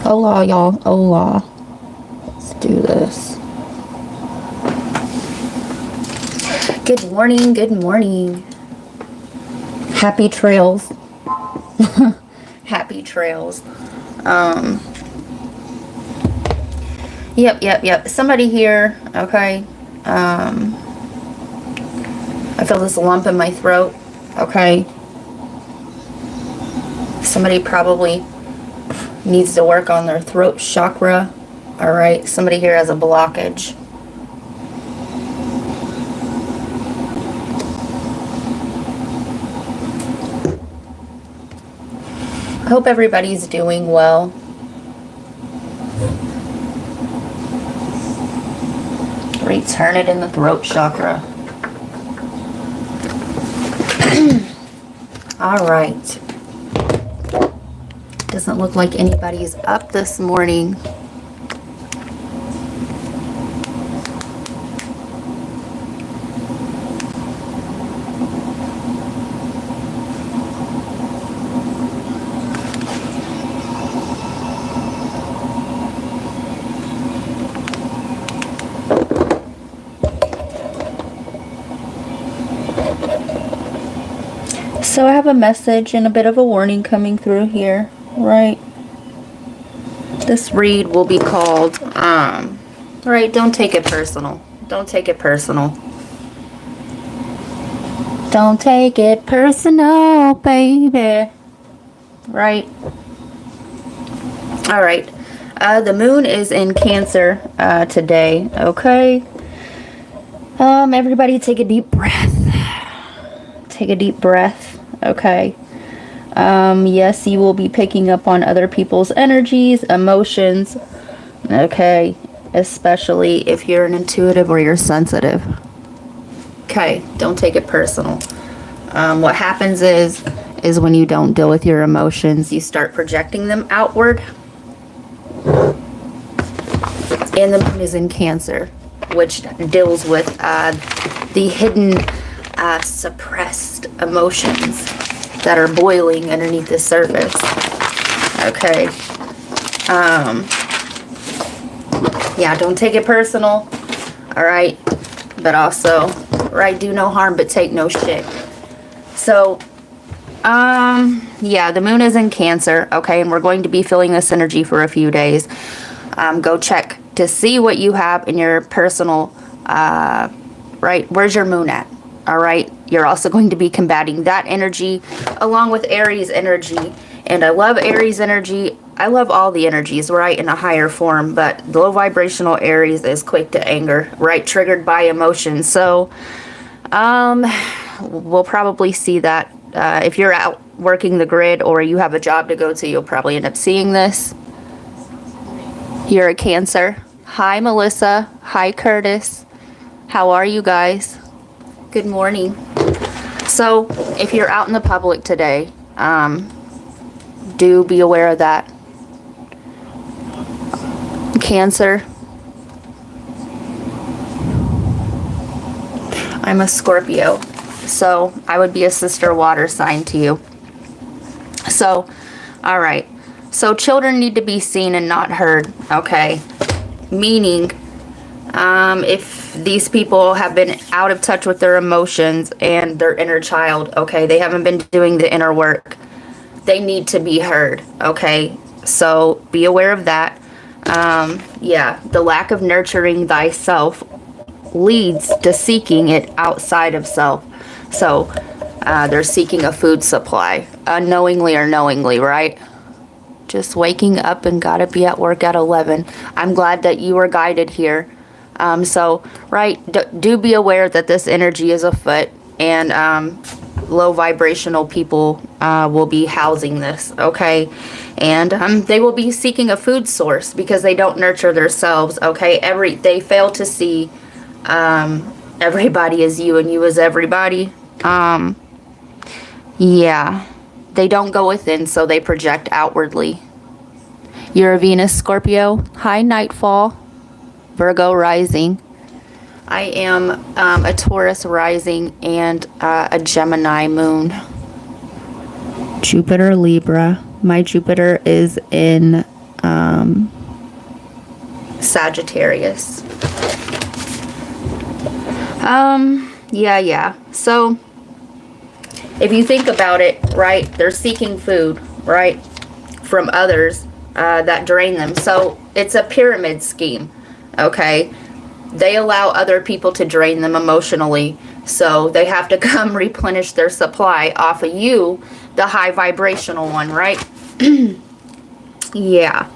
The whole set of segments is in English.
Hola, y'all. Hola. Let's do this. Good morning. Good morning. Happy trails. Happy trails. Yep. Somebody here. Okay. I feel this lump in my throat. Okay. Somebody probably needs to work on their throat chakra. All right. Somebody here has a blockage. I hope everybody's doing well. Return it in the throat chakra. All right. Doesn't look like anybody's up this morning. So I have a message and a bit of a warning coming through here, right? This read will be called, right, don't take it personal. Don't take it personal. Don't take it personal, baby. Right? All right. The moon is in Cancer today, okay? Everybody take a deep breath. Take a deep breath. Okay. Yes, you will be picking up on other people's energies, emotions. Okay. Especially if you're an intuitive or you're sensitive. Okay. Don't take it personal. What happens is when you don't deal with your emotions, you start projecting them outward. And the moon is in Cancer, which deals with the hidden suppressed emotions that are boiling underneath the surface. Okay. Yeah, don't take it personal. All right. But also, right, do no harm but take no shit. So, yeah, the moon is in Cancer, okay, and we're going to be feeling this energy for a few days. Go check to see what you have in your personal, right, where's your moon at? All right, you're also going to be combating that energy along with Aries energy. And I love Aries energy. I love all the energies, right, in a higher form. But low vibrational Aries is quick to anger, right, triggered by emotion. So we'll probably see that. If you're out working the grid or you have a job to go to, you'll probably end up seeing this. You're a Cancer. Hi, Melissa. Hi, Curtis. How are you guys? Good morning. So, if you're out in the public today, do be aware of that. Cancer. I'm a Scorpio, so I would be a sister water sign to you. So, all right. So, children need to be seen and not heard, okay? Meaning, if these people have been out of touch with their emotions and their inner child, okay, they haven't been doing the inner work, they need to be heard, okay? So be aware of that. Yeah, the lack of nurturing thyself leads to seeking it outside of self. So they're seeking a food supply, unknowingly or knowingly, right? Just waking up and gotta be at work at 11. I'm glad that you were guided here. So, right, do be aware that this energy is afoot, and low vibrational people will be housing this, okay? And they will be seeking a food source because they don't nurture themselves, okay? They fail to see everybody as you and you as everybody. Yeah, they don't go within, so they project outwardly. You're a Venus Scorpio. Hi, Nightfall. Virgo rising. I am a Taurus rising and a Gemini moon. Jupiter Libra. My Jupiter is in Sagittarius. Yeah. So, if you think about it, right, they're seeking food, right, from others that drain them. So, it's a pyramid scheme, okay? They allow other people to drain them emotionally. So, they have to come replenish their supply off of you, the high vibrational one, right? Yeah.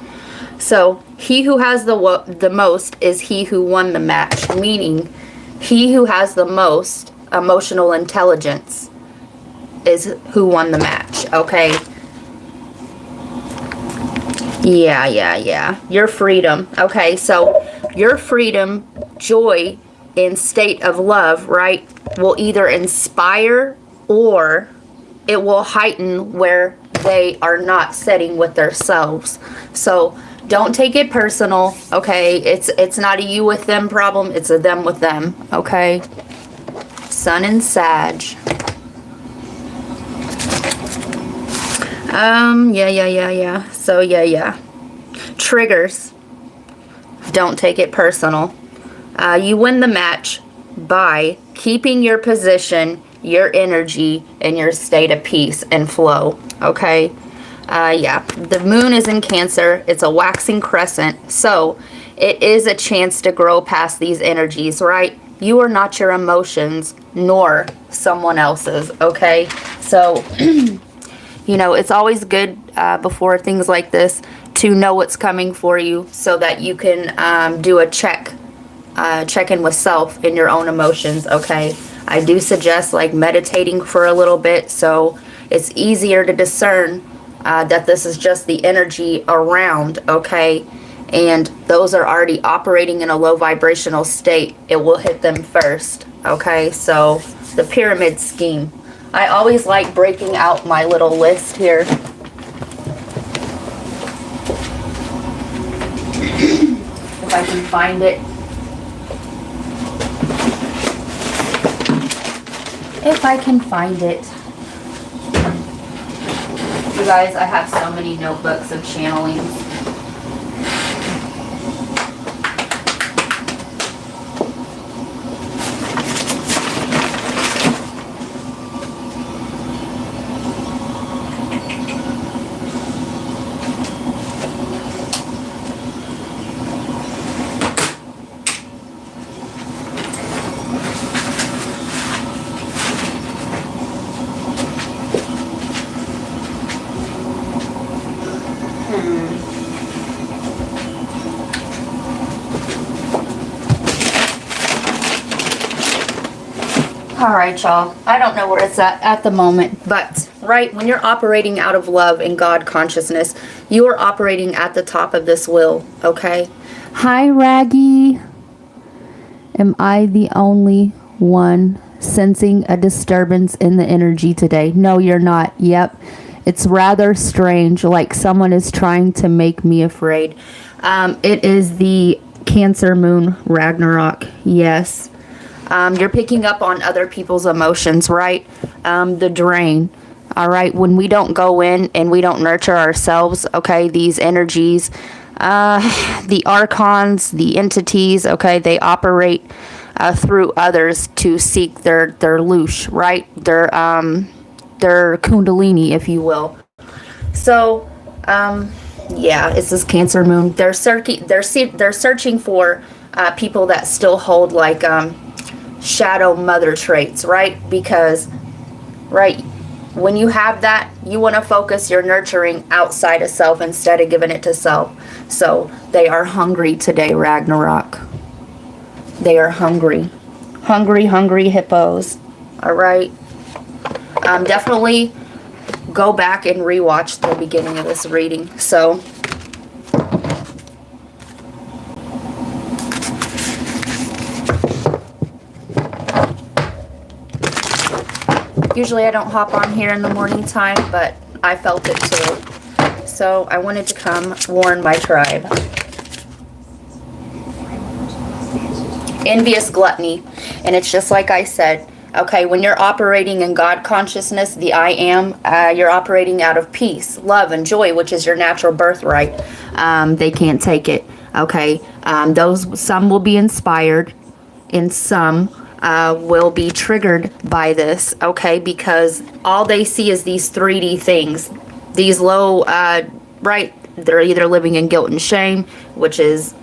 So, he who has the most is he who won the match, meaning he who has the most emotional intelligence is who won the match, okay? Yeah. Your freedom, okay? So, your freedom, joy, and state of love, right, will either inspire or it will heighten where they are not setting with themselves. So, don't take it personal, okay? It's not a you with them problem, it's a them with them, okay? Sun and Sag. Yeah. So, yeah. Triggers. Don't take it personal. You win the match by keeping your position, your energy, and your state of peace and flow, okay? Yeah, the moon is in Cancer. It's a waxing crescent. So it is a chance to grow past these energies, right? You are not your emotions, nor someone else's, okay? So, you know, it's always good before things like this to know what's coming for you so that you can do a check-in with self in your own emotions, okay? I do suggest like meditating for a little bit so it's easier to discern that this is just the energy around, okay? And those are already operating in a low vibrational state. It will hit them first, okay? So the pyramid scheme. I always like breaking out my little list here. If I can find it. If I can find it. You guys, I have so many notebooks of channelings. All right, y'all. I don't know where it's at the moment, but right when you're operating out of love and God consciousness, you are operating at the top of this wheel, okay? Hi, Raggy. Am I the only one sensing a disturbance in the energy today? No, you're not. Yep. It's rather strange, like someone is trying to make me afraid. It is the Cancer moon Ragnarok. Yes. You're picking up on other people's emotions, right? The drain. All right. When we don't go in and we don't nurture ourselves, okay, these energies, the archons, the entities, okay, they operate through others to seek their loosh, right? Their kundalini, if you will. So, yeah, it's this Cancer moon. They're searching for people that still hold like shadow mother traits, right? Because, right, when you have that, you want to focus your nurturing outside of self instead of giving it to self. So they are hungry today, Ragnarok. They are hungry. Hungry hippos. All right. Definitely go back and rewatch the beginning of this reading. So usually I don't hop on here in the morning time, but I felt it too. So I wanted to come warn my tribe. Envious gluttony. And it's just like I said, Okay, when you're operating in God consciousness, the I am, you're operating out of peace, love, and joy, which is your natural birthright. They can't take it. Okay, some will be inspired, and some will be triggered by this. Okay, because all they see is these 3D things, these low, right? They're either living in guilt and shame, which is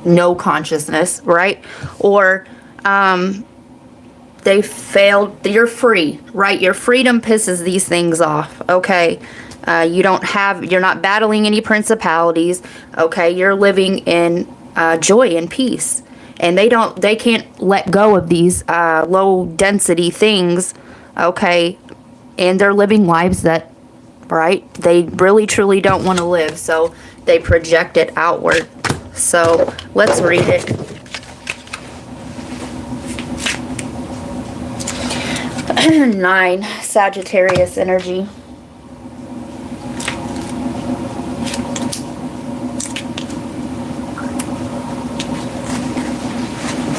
no consciousness, right? Or they failed. You're free, right? Your freedom pisses these things off. Okay, you're not battling any principalities. Okay, you're living in joy and peace, and they can't let go of these low density things. Okay, and they're living lives that, right, they really truly don't want to live, so they project it outward. So let's read it. 9, Sagittarius energy.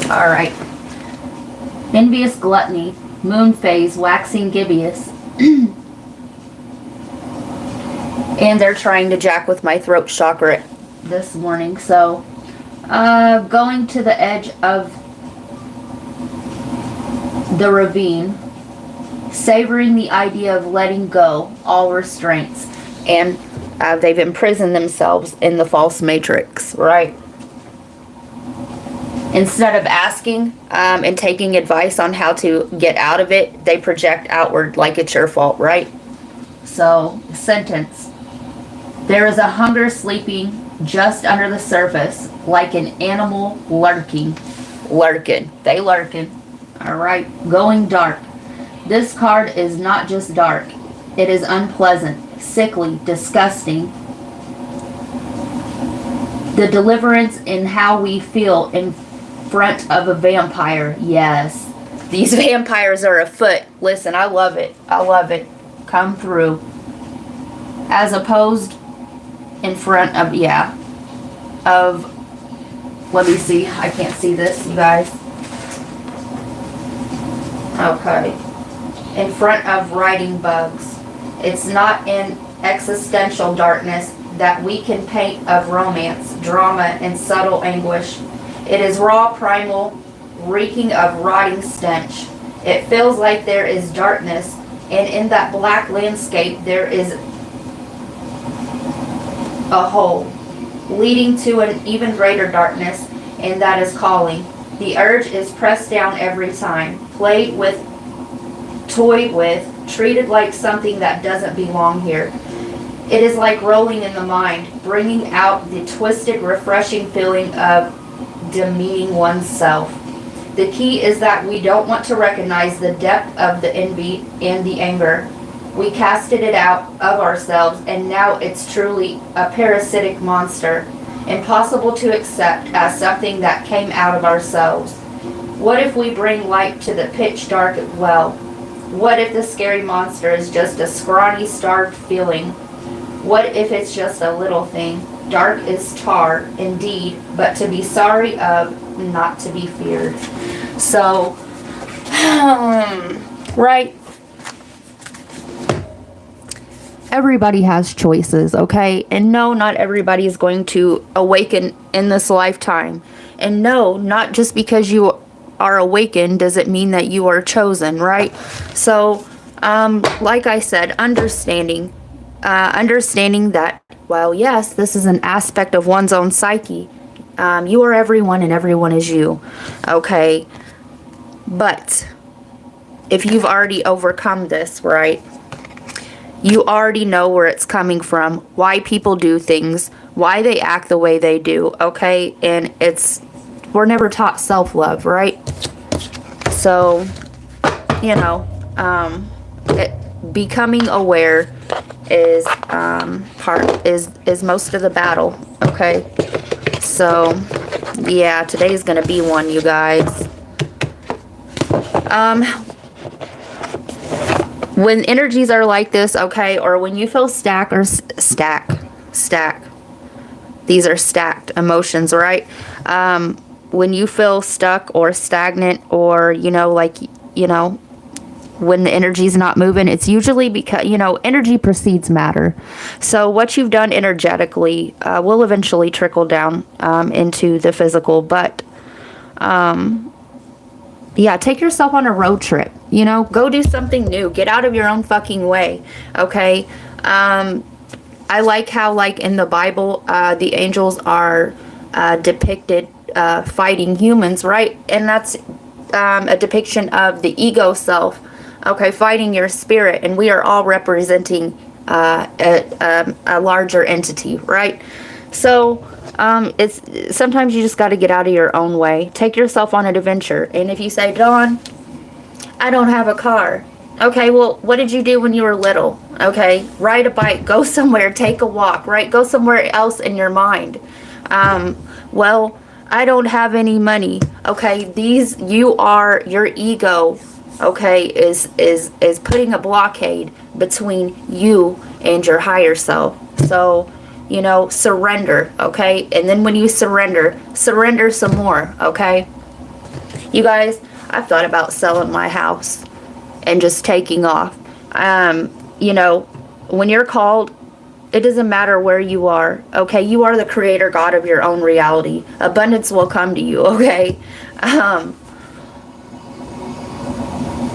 All right. Envious gluttony, moon phase, waxing gibbous. And they're trying to jack with my throat chakra this morning. So, going to the edge of the ravine, savoring the idea of letting go all restraints, and they've imprisoned themselves in the false matrix, right? Instead of asking and taking advice on how to get out of it, they project outward like it's your fault, right? So, sentence. There is a hunger sleeping just under the surface, like an animal lurking. They lurking. Alright, going dark. This card is not just dark. It is unpleasant, sickly, disgusting. The deliverance in how we feel in front of a vampire. Yes. These vampires are afoot. Listen, I love it. I love it. Come through. As opposed in front of, let me see. I can't see this, you guys. Okay. In front of writing bugs. It's not in existential darkness that we can paint of romance, drama, and subtle anguish. It is raw, primal, reeking of rotting stench. It feels like there is darkness, and in that black landscape there is a hole, leading to an even greater darkness, and that is calling. The urge is pressed down every time, played with, toyed with, treated like something that doesn't belong here. It is like rolling in the mind, bringing out the twisted, refreshing feeling of demeaning oneself. The key is that we don't want to recognize the depth of the envy and the anger. We casted it out of ourselves, and now it's truly a parasitic monster, impossible to accept as something that came out of ourselves. What if we bring light to the pitch dark well? What if the scary monster is just a scrawny, starved feeling? What if it's just a little thing? Dark is tar, indeed, but to be sorry of, not to be feared. So, right? Everybody has choices, okay? And no, not everybody is going to awaken in this lifetime. And no, not just because you are awakened does it mean that you are chosen, right? So, like I said, understanding that, well, yes, this is an aspect of one's own psyche. You are everyone and everyone is you, okay? But if you've already overcome this, right, you already know where it's coming from, why people do things, why they act the way they do, okay? And we're never taught self-love, right? So, becoming aware is is most of the battle, okay? So, yeah, today's gonna be one, you guys. When energies are like this, okay, or when you feel stack. These are stacked emotions, right? When you feel stuck or stagnant, or, like you know, when the energy's not moving, it's usually because, you know, energy precedes matter. So what you've done energetically will eventually trickle down into the physical. But yeah, take yourself on a road trip, you know, go do something new, get out of your own fucking way. Okay. I like how, like, in the Bible, the angels are depicted fighting humans, right? And that's a depiction of the ego self, okay, fighting your spirit. And we are all representing a larger entity, right? So it's sometimes you just got to get out of your own way. Take yourself on an adventure. And if you say, Dawn, I don't have a car. Okay, well, what did you do when you were little? Okay, ride a bike, go somewhere, take a walk, right? Go somewhere else in your mind. Well, I don't have any money. Okay, your ego, okay, is putting a blockade between you and your higher self. So, you know, surrender, okay? And then when you surrender some more, okay? You guys, I've thought about selling my house and just taking off. You know, when you're called, it doesn't matter where you are, okay? You are the creator God of your own reality. Abundance will come to you, okay?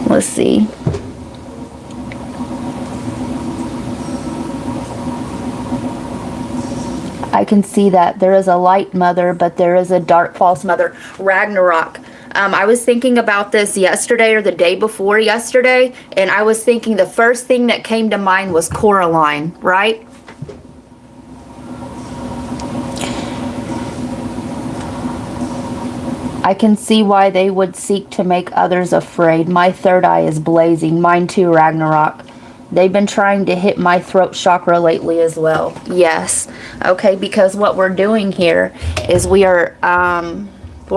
Let's see. I can see that there is a light mother, but there is a dark false mother. Ragnarok. I was thinking about this yesterday or the day before yesterday, and I was thinking the first thing that came to mind was Coraline, right? I can see why they would seek to make others afraid. My third eye is blazing. Mine too, Ragnarok. They've been trying to hit my throat chakra lately as well. Yes. Okay, because what we're doing here is we're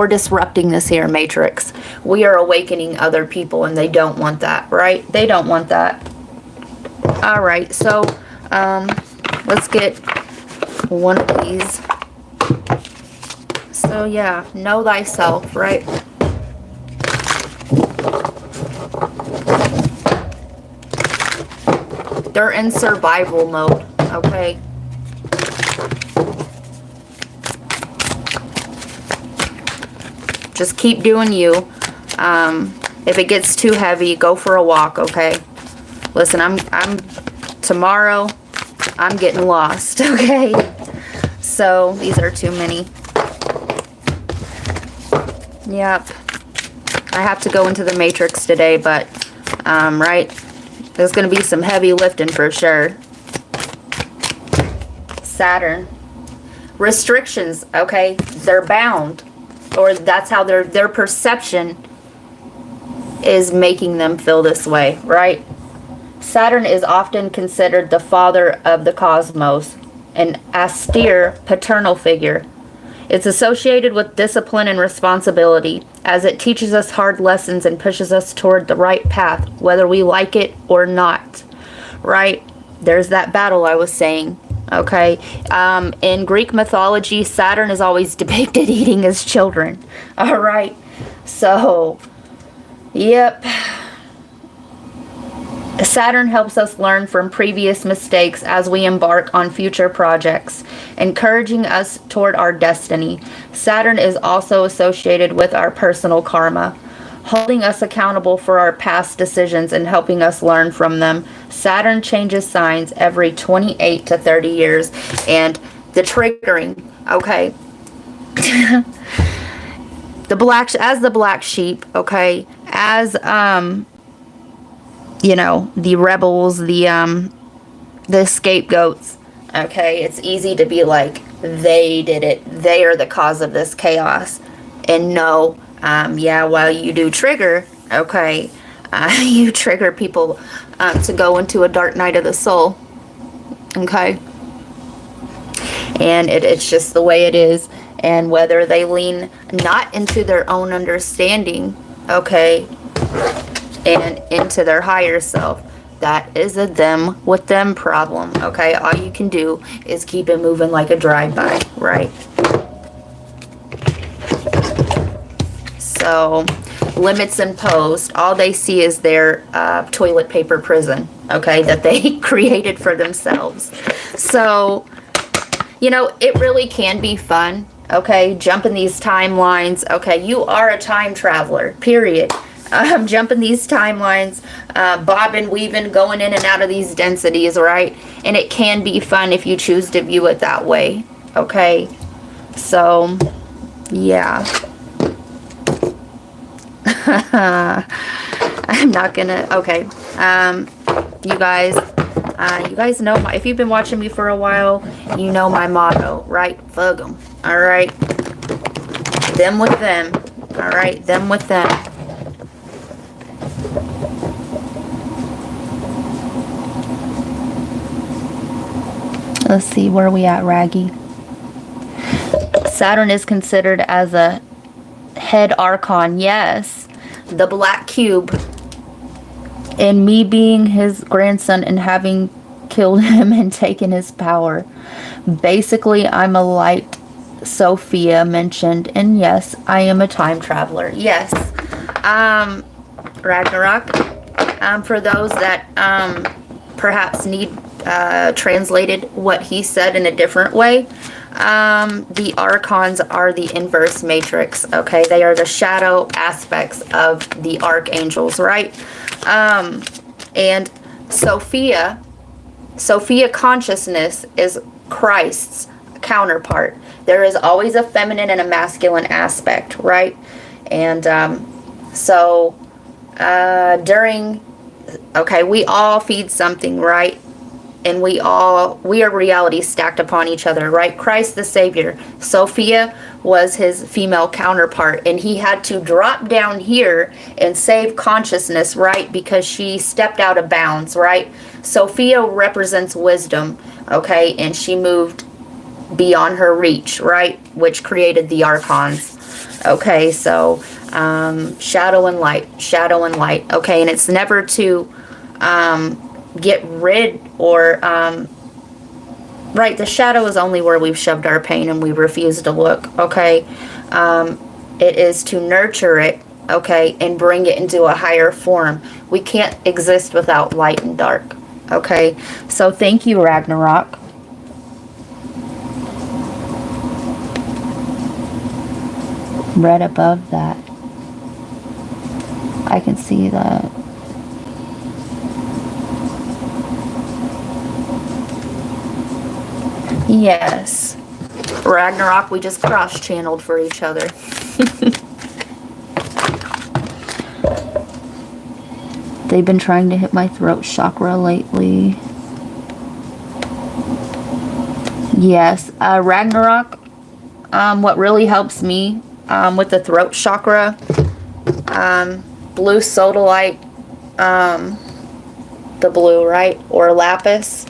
disrupting this here matrix. We are awakening other people, and they don't want that, right? They don't want that. All right, so let's get one of these. So yeah, know thyself, right? They're in survival mode, okay? Just keep doing you. If it gets too heavy, go for a walk, okay? Listen, tomorrow, I'm getting lost, okay? So, these are too many. Yep. I have to go into the matrix today, but, right? There's going to be some heavy lifting for sure. Saturn. Restrictions, okay? They're bound. Or that's how their perception is making them feel this way, right? Saturn is often considered the father of the cosmos, an austere paternal figure. It's associated with discipline and responsibility, as it teaches us hard lessons and pushes us toward the right path, whether we like it or not, right? There's that battle I was saying. Okay, in Greek mythology, Saturn is always depicted eating his children. All right, so, yep. Saturn helps us learn from previous mistakes as we embark on future projects, encouraging us toward our destiny. Saturn is also associated with our personal karma, holding us accountable for our past decisions and helping us learn from them. Saturn changes signs every 28 to 30 years. And the triggering, okay, as the black sheep, okay, as, you know, the rebels, the scapegoats, okay, it's easy to be like, they did it, they are the cause of this chaos. And no, yeah, while you do trigger, okay, you trigger people to go into a dark night of the soul, okay? And it's just the way it is. And whether they lean not into their own understanding, okay, and into their higher self, that is a them with them problem, okay? All you can do is keep it moving like a drive-by, right? So, limits imposed, all they see is their toilet paper prison, okay, that they created for themselves. So, you know, it really can be fun, okay, jumping these timelines. Okay, you are a time traveler, period. Jumping these timelines, bobbing, weaving, going in and out of these densities, right? And it can be fun if you choose to view it that way, okay? So, yeah. I'm not gonna, okay. You guys know my, if you've been watching me for a while, you know my motto, right? Fuck 'em, all right? Them with them, all right? Them with them. Let's see, where are we at, Raggy? Saturn is considered as a head archon, yes. The black cube. And me being his grandson and having killed him and taken his power. Basically, I'm a light, Sophia mentioned. And yes, I am a time traveler. Yes. Ragnarok. For those that perhaps need translated what he said in a different way, the archons are the inverse matrix, okay? They are the shadow aspects of the archangels, right? And Sophia consciousness is Christ's counterpart. There is always a feminine and a masculine aspect, right? And okay, we all feed something, right? And we are reality stacked upon each other, right? Christ the Savior. Sophia was his female counterpart, and he had to drop down here and save consciousness, right? Because she stepped out of bounds, right? Sophia represents wisdom, okay? And she moved beyond her reach, right? Which created the archons. Okay, so shadow and light, okay? And it's never to get rid or right, the shadow is only where we've shoved our pain and we refuse to look, okay? It is to nurture it, okay, and bring it into a higher form. We can't exist without light and dark, okay? So thank you, Ragnarok. Right above that, I can see that. Yes. Ragnarok, we just cross-channeled for each other. They've been trying to hit my throat chakra lately. Yes. Ragnarok, what really helps me with the throat chakra, blue sodalite, the blue, right? Or lapis.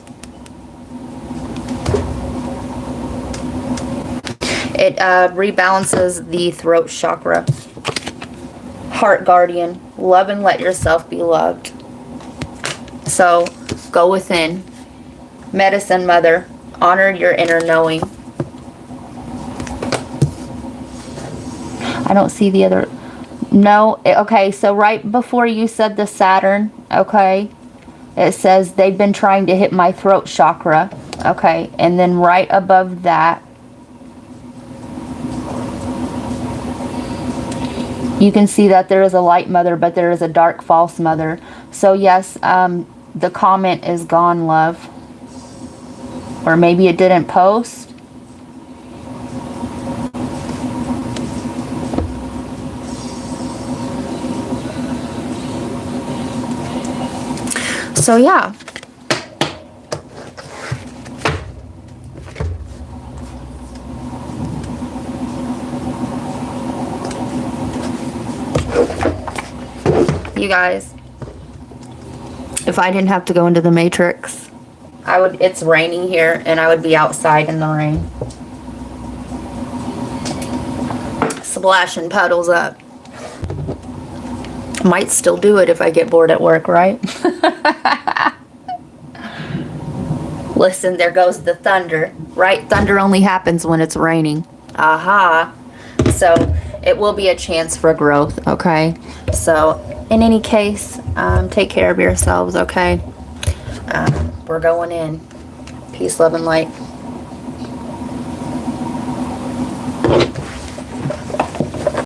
It rebalances the throat chakra. Heart guardian. Love and let yourself be loved. So, go within. Medicine mother. Honor your inner knowing. I don't see the other. No. Okay, so right before you said the Saturn, okay, it says they've been trying to hit my throat chakra. Okay, and then right above that, you can see that there is a light mother, but there is a dark false mother. So yes, the comment is gone, love. Or maybe it didn't post. So yeah. You guys, if I didn't have to go into the Matrix, I would. It's raining here and I would be outside in the rain, splashing puddles up. Might still do it if I get bored at work, right? Listen, there goes the thunder, right? Thunder only happens when it's raining. Aha. So it will be a chance for growth, okay? So, in any case, take care of yourselves, okay? We're going in. Peace, love, and light.